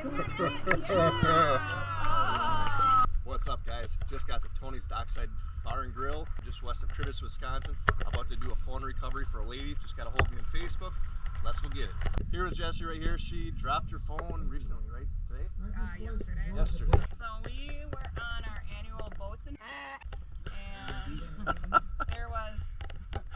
What's up, guys? Just got to Tony's Dockside Bar and Grill, just west of Crivitz, Wisconsin. I'm about to do a phone recovery for a lady. Just got a hold of me on Facebook. Let's go get it. Here is Jessie right here. She dropped her phone recently, right? Today? Yesterday. Yesterday. So we were on our annual boats and there was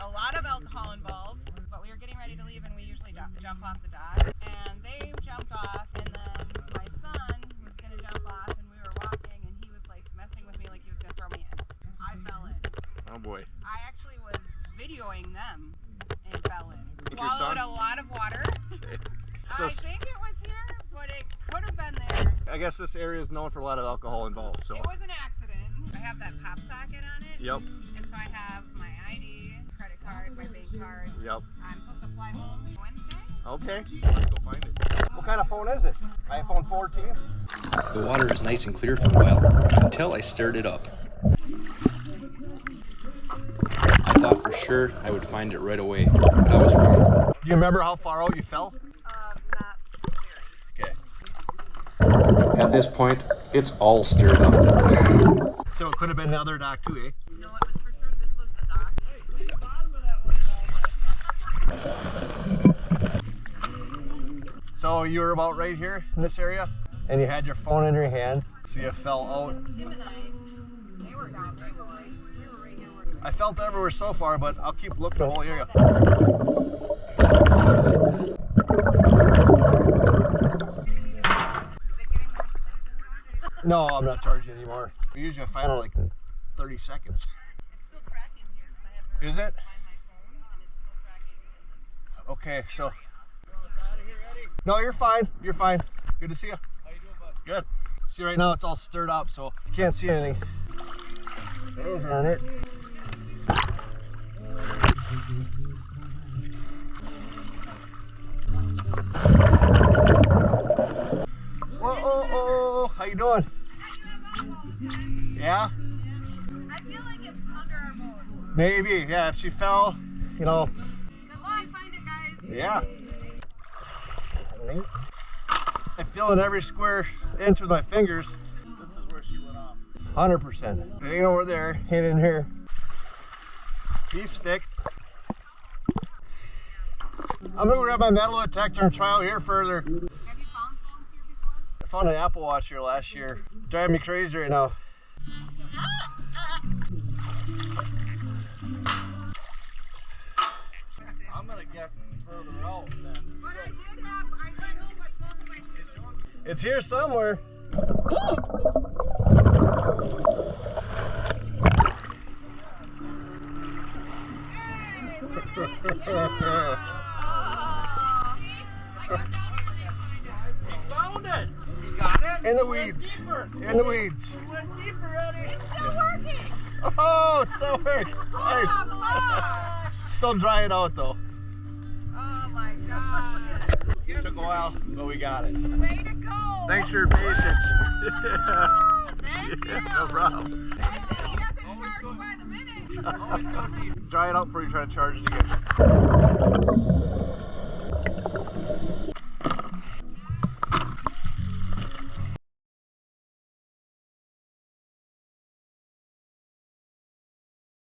a lot of alcohol involved, but we were getting ready to leave and we usually jump off the dock. And they jumped off, and then my son was going to jump off, and we were walking, and he was like messing with me like he was going to throw me in. I fell in. Oh boy. I actually was videoing them and fell in. With your Swallowed son? a lot of water. So, I think it was here, but it could have been there. I guess this area is known for a lot of alcohol involved, so. It was an accident. I have that pop socket on it. Yep. And so I have my ID, credit card, my bank card. Yep. I'm supposed to fly home Wednesday. Okay, let's go find it. What kind of phone is it? iPhone 14? The water is nice and clear for a while, until I stirred it up. I thought for sure I would find it right away, but I was wrong. Do you remember how far out you fell? Not very. Okay. At this point, it's all stirred up. So it could have been the other dock too, eh? No, it was for sure this was the dock. So you were about right here in this area, and you had your phone in your hand, so you fell out. Tim and I, they were down right away. We were right here. I felt everywhere so far, but I'll keep looking the whole area. No, I'm not charging anymore. Usually I find it like in 30 seconds. It's still tracking here because I have Is it? find my phone and it's still tracking in this. Okay, so. No, you're fine. You're fine. Good to see you. How you doing, bud? Good. See, right now it's all stirred up, so you can't see anything. Those aren't it. Whoa, oh, oh, how you doing? Yeah? I feel like it's under our boat. Maybe, yeah, if she fell, you know. Good luck, find it, guys. Yeah. I feel in every square inch with my fingers. This is where she went off. 100%. It ain't over there, ain't in here. Beef stick. I'm gonna grab my metal detector and try out here further. Have you found phones here before? I found an Apple Watch here last year. Driving me crazy right now. I'm gonna guess it's further out then. But I went home with both of my kids. It's here somewhere. He found it! He got it? In the weeds. In the weeds. He went deeper, Eddie! It's still working! Oh, it's still working. Nice. Oh, Still drying out though. oh my god. Took a while, but we got it. Way to go! Thanks for your patience. Thank you! No problem. That thing, he doesn't charge by the minute. Always go deep. Dry it out before you try to charge it again.